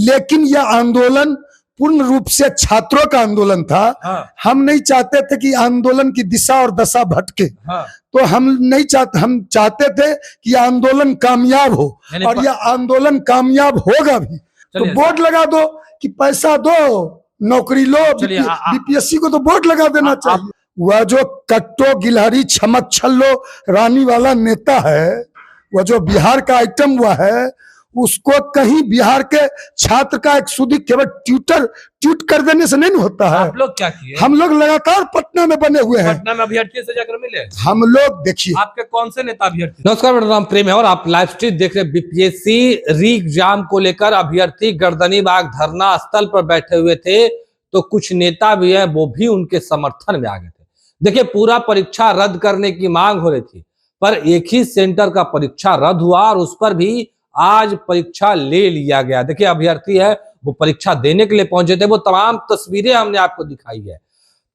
लेकिन यह आंदोलन पूर्ण रूप से छात्रों का आंदोलन था। हम नहीं चाहते थे कि आंदोलन की दिशा और दशा भटके। तो हम नहीं चाहते, हम चाहते थे कि आंदोलन कामयाब हो, और यह आंदोलन कामयाब होगा भी। तो बोर्ड लगा दो कि पैसा दो, नौकरी लो। बीपीएससी को तो बोर्ड लगा देना चाहिए। वह जो कट्टो गिलहरी छमक छल्लो रानी वाला नेता है, वह जो बिहार का आइटम हुआ है, उसको कहीं बिहार के छात्र का एक सुधी केवल ट्वीट कर देने से नहीं होता है। आप लोग क्या किए? हम लोग लगातार पटना में बने हुए हैं। पटना में अभ्यर्थी से जाकर मिले हम लोग। देखिए आपके कौन से नेता अभ्यर्थी? नमस्कार, मेरा नाम प्रेम है और आप लाइव स्ट्रीम देख रहे हैं। बीपीएससी री एग्जाम को लेकर अभ्यर्थी गर्दनीबाग धरना स्थल पर बैठे हुए थे, तो कुछ नेता भी है वो भी उनके समर्थन में आ गए थे। देखिए, पूरा परीक्षा रद्द करने की मांग हो रही थी, पर एक ही सेंटर का परीक्षा रद्द हुआ और उस पर भी आज परीक्षा ले लिया गया। देखिए, अभ्यर्थी है वो परीक्षा देने के लिए पहुंचे थे, वो तमाम तस्वीरें हमने आपको दिखाई है।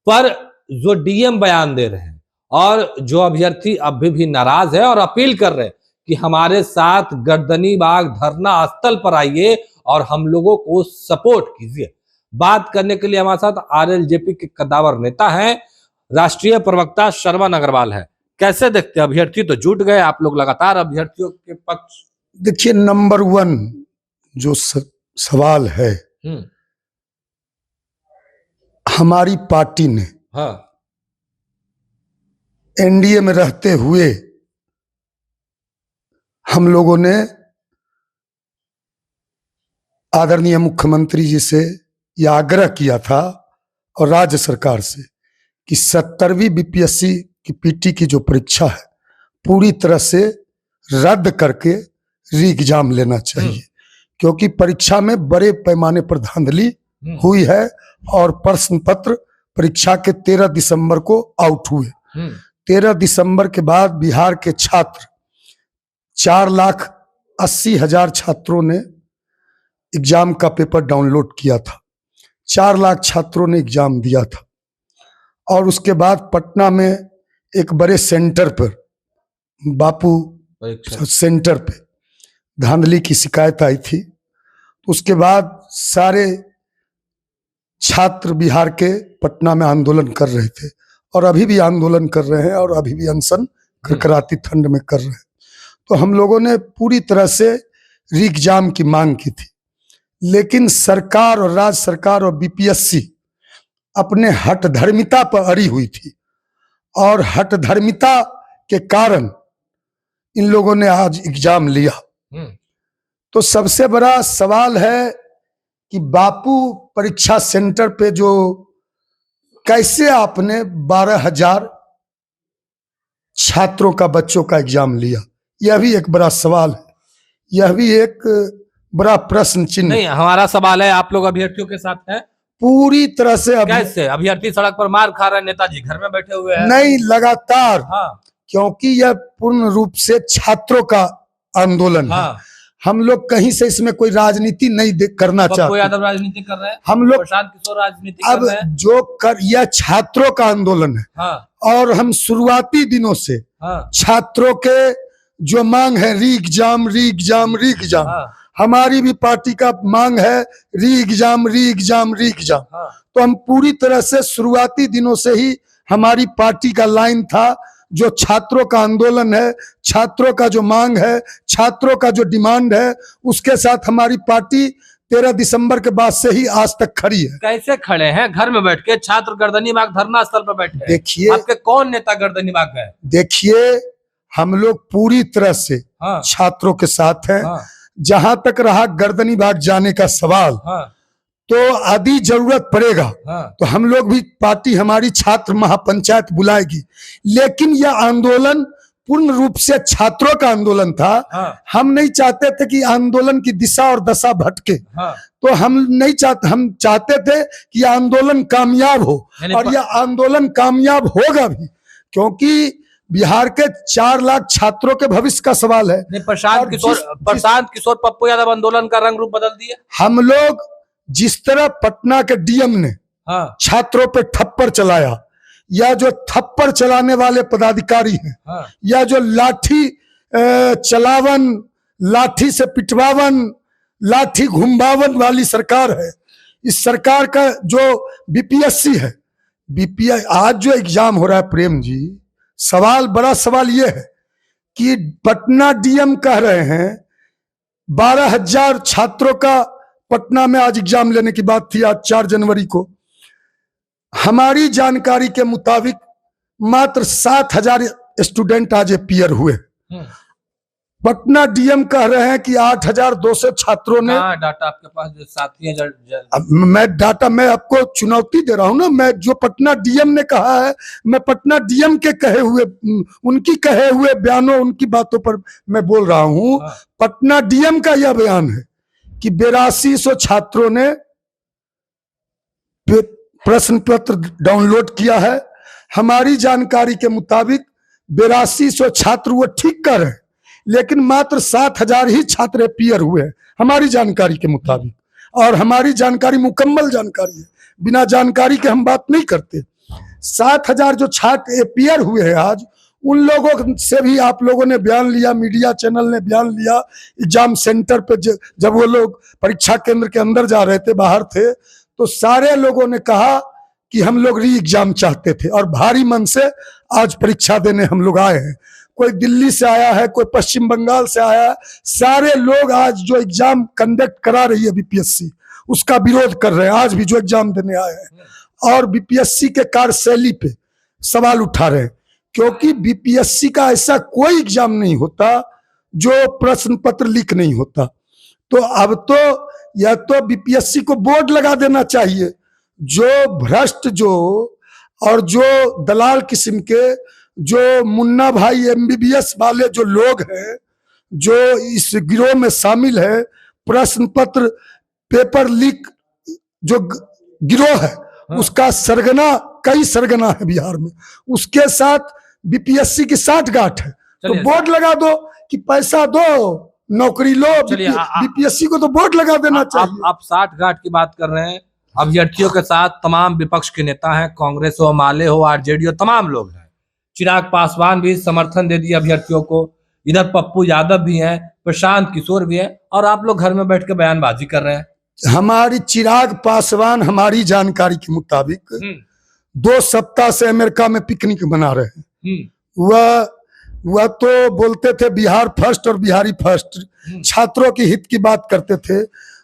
पर जो डीएम बयान दे रहे हैं और जो अभ्यर्थी अभी भी नाराज है और अपील कर रहे हैं कि हमारे साथ गर्दनीबाग धरना स्थल पर आइए और हम लोगों को सपोर्ट कीजिए। बात करने के लिए हमारे साथ आरएलजेपी के कद्दावर नेता हैं, राष्ट्रीय प्रवक्ता श्रवण अग्रवाल है। कैसे देखते हैं? अभ्यर्थी तो जुट गए, आप लोग लगातार अभ्यर्थियों के पक्ष। देखिए, नंबर 1 जो सवाल है, हमारी पार्टी ने एनडीए में रहते हुए हम लोगों ने आदरणीय मुख्यमंत्री जी से यह आग्रह किया था और राज्य सरकार से कि 70वीं बीपीएससी की पीटी की जो परीक्षा है पूरी तरह से रद्द करके री एग्जाम लेना चाहिए, क्योंकि परीक्षा में बड़े पैमाने पर धांधली हुई है और प्रश्न पत्र परीक्षा के 13 दिसंबर को आउट हुए। 13 दिसंबर के बाद बिहार के छात्र 4,80,000 छात्रों ने एग्जाम का पेपर डाउनलोड किया था। 4 लाख छात्रों ने एग्जाम दिया था और उसके बाद पटना में एक बड़े सेंटर पर, बापू सेंटर पे धांधली की शिकायत आई थी। उसके बाद सारे छात्र बिहार के पटना में आंदोलन कर रहे थे और अभी भी आंदोलन कर रहे हैं और अभी भी अनशन करकराती ठंड में कर रहे हैं। तो हम लोगों ने पूरी तरह से री एग्जाम की मांग की थी, लेकिन सरकार और राज्य सरकार और बीपीएससी अपने हठधर्मिता पर अड़ी हुई थी और हठधर्मिता के कारण इन लोगों ने आज एग्जाम लिया। तो सबसे बड़ा सवाल है कि बापू परीक्षा सेंटर पे जो कैसे आपने 12,000 छात्रों का, बच्चों का एग्जाम लिया, यह भी एक बड़ा सवाल है, यह भी एक बड़ा प्रश्न चिन्ह। नहीं, हमारा सवाल है, आप लोग अभ्यर्थियों के साथ हैं पूरी तरह से। कैसे अभ्यर्थी सड़क पर मार खा रहे हैं, नेताजी घर में बैठे हुए हैं? नहीं, लगातार। क्योंकि यह पूर्ण रूप से छात्रों का आंदोलन है। हम लोग कहीं से इसमें कोई राजनीति नहीं करना चाहते। यादव राजनीति कर रहे हैं, हम लोग प्रशांत किशोर राजनीति अब कर रहे हैं। जो यह छात्रों का आंदोलन है और हम शुरुआती दिनों से छात्रों के जो मांग है री एग्जाम, री एग्जाम, री एग्जाम, हमारी भी पार्टी का मांग है री एग्जाम, री एग्जाम, री एग्जाम। तो हम पूरी तरह से शुरुआती दिनों से ही हमारी पार्टी का लाइन था, जो छात्रों का आंदोलन है, छात्रों का जो मांग है, छात्रों का जो डिमांड है, उसके साथ हमारी पार्टी 13 दिसंबर के बाद से ही आज तक खड़ी है। कैसे खड़े हैं? घर में बैठ के छात्र गर्दनीबाग धरना स्थल पर बैठे हैं। देखिए, आपके कौन नेता गर्दनीबाग गए? देखिए, हम लोग पूरी तरह से छात्रों के साथ हैं। जहां तक रहा गर्दनीबाग जाने का सवाल, तो यदि जरूरत पड़ेगा तो हम लोग भी, पार्टी हमारी छात्र महापंचायत बुलाएगी, लेकिन यह आंदोलन पूर्ण रूप से छात्रों का आंदोलन था। हम नहीं चाहते थे कि आंदोलन की दिशा और दशा भटके। तो हम नहीं चाहते, हम चाहते थे कि आंदोलन कामयाब हो, और यह आंदोलन कामयाब होगा भी, क्योंकि बिहार के 4 लाख छात्रों के भविष्य का सवाल है। प्रशांत किशोर पप्पू यादव आंदोलन का रंग रूप बदल दिए। हम लोग जिस तरह पटना के डीएम ने छात्रों पे थप्पड़ चलाया, या जो थप्पड़ चलाने वाले पदाधिकारी हैं, या जो लाठी चलावन, लाठी से पिटवावन, लाठी घुमावन वाली सरकार है। इस सरकार का जो बीपीएससी है, बीपीएस आज जो एग्जाम हो रहा है प्रेम जी, बड़ा सवाल ये है कि पटना डीएम कह रहे हैं 12,000 छात्रों का पटना में आज एग्जाम लेने की बात थी, आज 4 जनवरी को। हमारी जानकारी के मुताबिक मात्र 7,000 स्टूडेंट आज अपीयर हुए। पटना डीएम कह रहे हैं कि 8,200 छात्रों ने। डाटा आपके पास जो साथी मैं आपको चुनौती दे रहा हूं ना। मैं जो पटना डीएम ने कहा है, मैं पटना डीएम के उनकी कहे हुए बयानों, उनकी बातों पर मैं बोल रहा हूं। पटना डीएम का यह बयान है कि 8200 छात्रों ने प्रश्न पत्र डाउनलोड किया है। हमारी जानकारी के मुताबिक 8200 छात्र वो ठीक कर रहे हैं, लेकिन मात्र 7,000 ही छात्र अपीयर हुए हैं हमारी जानकारी के मुताबिक। और हमारी जानकारी मुकम्मल जानकारी है, बिना जानकारी के हम बात नहीं करते। 7,000 जो छात्र अपीयर हुए हैं आज, उन लोगों से भी आप लोगों ने बयान लिया, मीडिया चैनल ने बयान लिया। एग्जाम सेंटर पे जब वो लोग परीक्षा केंद्र के अंदर जा रहे थे, बाहर थे, तो सारे लोगों ने कहा कि हम लोग री एग्जाम चाहते थे और भारी मन से आज परीक्षा देने हम लोग आए हैं। कोई दिल्ली से आया है, कोई पश्चिम बंगाल से आया है। सारे लोग आज जो एग्जाम कंडक्ट करा रही है बीपीएससी, उसका विरोध कर रहे हैं। आज भी जो एग्जाम देने आए हैं और बीपीएससी के कार्यशैली पे सवाल उठा रहे हैं, क्योंकि बीपीएससी का ऐसा कोई एग्जाम नहीं होता जो प्रश्न पत्र लीक नहीं होता। तो अब तो या तो बीपीएससी को बोर्ड लगा देना चाहिए। जो भ्रष्ट और जो दलाल किस्म के जो मुन्ना भाई एमबीबीएस वाले जो लोग हैं, जो इस गिरोह में शामिल है, प्रश्न पत्र पेपर लीक जो गिरोह है, उसका कई सरगना है बिहार में। उसके साथ बीपीएससी की साठगांठ है। तो बोर्ड लगा दो कि पैसा दो, नौकरी लो। बीपीएससी को तो बोर्ड लगा देना चाहिए। आप 60 की बात कर रहे हैं। अभ्यर्थियों के साथ तमाम विपक्ष के नेता हैं, कांग्रेस हो, माले हो, आरजेडी हो, तमाम लोग हैं। चिराग पासवान भी समर्थन दे दिया अभ्यर्थियों को, इधर पप्पू यादव भी हैं, प्रशांत किशोर भी हैं, और आप लोग घर में बैठ के बयानबाजी कर रहे हैं। हमारी चिराग पासवान हमारी जानकारी के मुताबिक 2 सप्ताह से अमेरिका में पिकनिक मना रहे हैं। वह तो बोलते थे बिहार फर्स्ट और बिहारी फर्स्ट, छात्रों की हित की बात करते थे।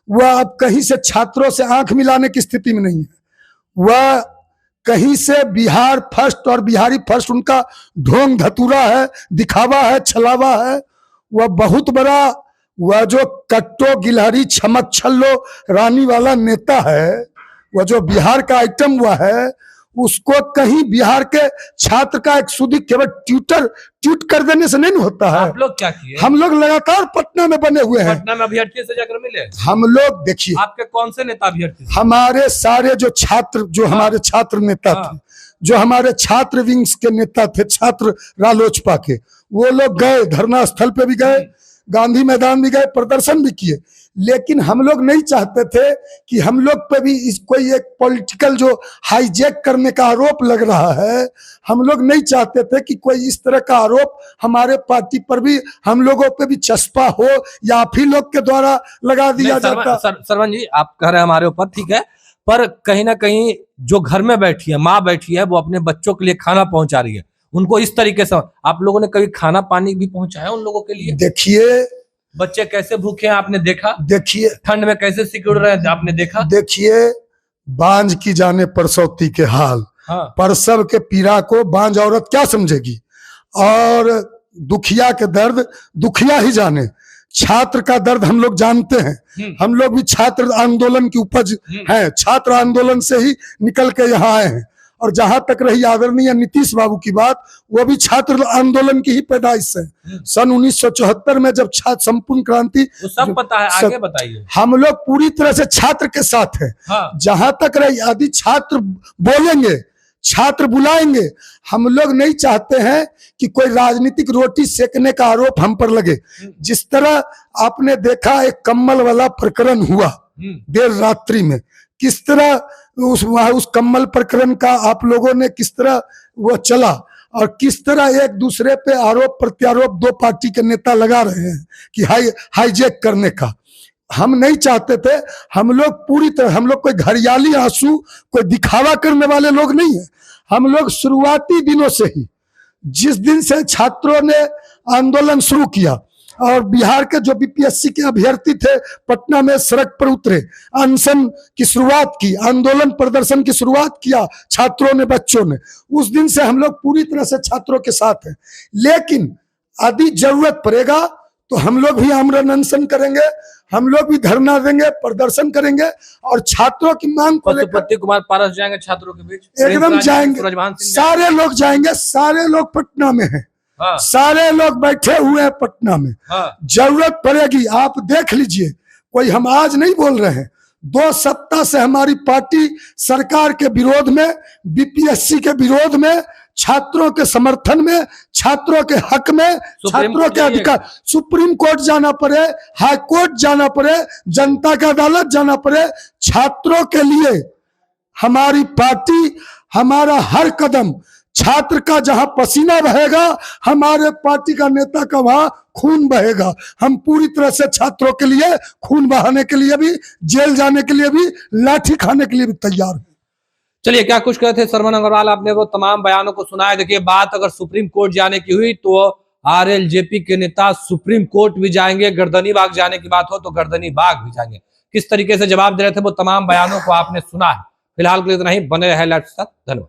वह अब कहीं से छात्रों से आंख मिलाने की स्थिति में नहीं है। वह कहीं से बिहार फर्स्ट और बिहारी फर्स्ट उनका ढोंग धतूरा है, दिखावा है, छलावा है। वह बहुत बड़ा, वह जो कट्टो गिलहरी छमक छल्लो रानी वाला नेता है, वह जो बिहार का आइटम हुआ है, उसको कहीं बिहार के छात्र का एक सुधी केवल ट्वीट कर देने से नहीं होता है। आप लोग क्या किए? हम लोग लगातार पटना में बने हुए हैं। पटना में अभ्यर्थी से जाकर मिले? हम लोग देखिए, आपके कौन से नेता अभ्यर्थी? हमारे सारे जो छात्र, जो हमारे छात्र नेता थे, जो हमारे छात्र विंग्स के नेता थे, छात्र रालोचपा के, वो लोग गए, धरना स्थल पे भी गए, गांधी मैदान भी गए, प्रदर्शन भी किए। लेकिन हम लोग नहीं चाहते थे कि हम लोग पे भी कोई एक पॉलिटिकल जो हाईजैक करने का आरोप लग रहा है। हम लोग नहीं चाहते थे कि कोई इस तरह का आरोप हमारे पार्टी पर भी, हम लोगों पे भी चस्पा हो या आप ही लोग के द्वारा लगा दिया जाता। सरवन जी, आप कह रहे हैं हमारे ऊपर, ठीक है, पर कहीं ना कहीं जो घर में बैठी है, माँ बैठी है, वो अपने बच्चों के लिए खाना पहुंचा रही है, उनको इस तरीके से आप लोगों ने कभी खाना पानी भी पहुंचाया उन लोगों के लिए? देखिए, बच्चे कैसे भूखे हैं आपने देखा? देखिए, ठंड में कैसे सिकुड़ रहे हैं आपने देखा? देखिए, बांझ की जाने परसौती के हाल। परसव के पीड़ा को बांझ औरत क्या समझेगी? और दुखिया के दर्द दुखिया ही जाने। छात्र का दर्द हम लोग जानते हैं। हम लोग भी छात्र आंदोलन की उपज हैं, छात्र आंदोलन से ही निकल के यहाँ आए हैं। और जहां तक रही आदरणीय नीतीश बाबू की बात, वो भी छात्र आंदोलन की ही पैदाइश है। सन 1974 में जब छात्र संपूर्ण क्रांति, सब पता है, आगे बताइए। हम लोग पूरी तरह से छात्र के साथ हैं। जहां तक रही, यदि छात्र बोलेंगे, छात्र बुलाएंगे, हम लोग नहीं चाहते हैं कि कोई राजनीतिक रोटी सेकने का आरोप हम पर लगे। जिस तरह आपने देखा एक कम्बल वाला प्रकरण हुआ देर रात्रि में, किस तरह उस कम्बल प्रकरण का आप लोगों ने किस तरह वो चला, और किस तरह एक दूसरे पे आरोप प्रत्यारोप 2 पार्टी के नेता लगा रहे हैं कि हाईजैक करने का। हम नहीं चाहते थे। हम लोग पूरी तरह, हम लोग कोई घड़ियाली आंसू, कोई दिखावा करने वाले लोग नहीं है। हम लोग शुरुआती दिनों से ही, जिस दिन से छात्रों ने आंदोलन शुरू किया और बिहार के जो बीपीएससी के अभ्यर्थी थे पटना में सड़क पर उतरे, अनशन की शुरुआत की, आंदोलन प्रदर्शन की शुरुआत किया छात्रों ने, बच्चों ने, उस दिन से हम लोग पूरी तरह से छात्रों के साथ हैं। लेकिन यदि जरूरत पड़ेगा तो हम लोग भी आमरण अनशन करेंगे, हम लोग भी धरना देंगे, प्रदर्शन करेंगे और छात्रों की मांग को लेकर पशुपति कुमार पारस जाएंगे छात्रों के बीच, एकदम जाएंगे, सारे लोग जाएंगे, सारे लोग पटना में हैं। हाँ। सारे लोग बैठे हुए हैं पटना में। हाँ। जरूरत पड़ेगी, आप देख लीजिए, कोई हम आज नहीं बोल रहे हैं। 2 सप्ताह से हमारी पार्टी सरकार के विरोध में, बीपीएससी के विरोध में, छात्रों के समर्थन में, छात्रों के हक में, छात्रों के अधिकार, सुप्रीम कोर्ट जाना पड़े, हाई कोर्ट जाना पड़े, जनता की अदालत जाना पड़े, छात्रों के लिए हमारी पार्टी, हमारा हर कदम, छात्र का जहां पसीना बहेगा, हमारे पार्टी का नेता का वहां खून बहेगा। हम पूरी तरह से छात्रों के लिए खून बहाने के लिए भी, जेल जाने के लिए भी, लाठी खाने के लिए भी तैयार हैं। चलिए, क्या कुछ कहते थे सरमन अग्रवाल, आपने वो तमाम बयानों को सुना है। देखिए, बात अगर सुप्रीम कोर्ट जाने की हुई तो आरएलजेपी के नेता सुप्रीम कोर्ट भी जाएंगे, गर्दनी बाग जाने की बात हो तो गर्दनी बाग भी जाएंगे। किस तरीके से जवाब दे रहे थे वो तमाम बयानों को आपने सुना है। फिलहाल के लिए इतना ही, बने रहे लाइव के साथ। धन्यवाद।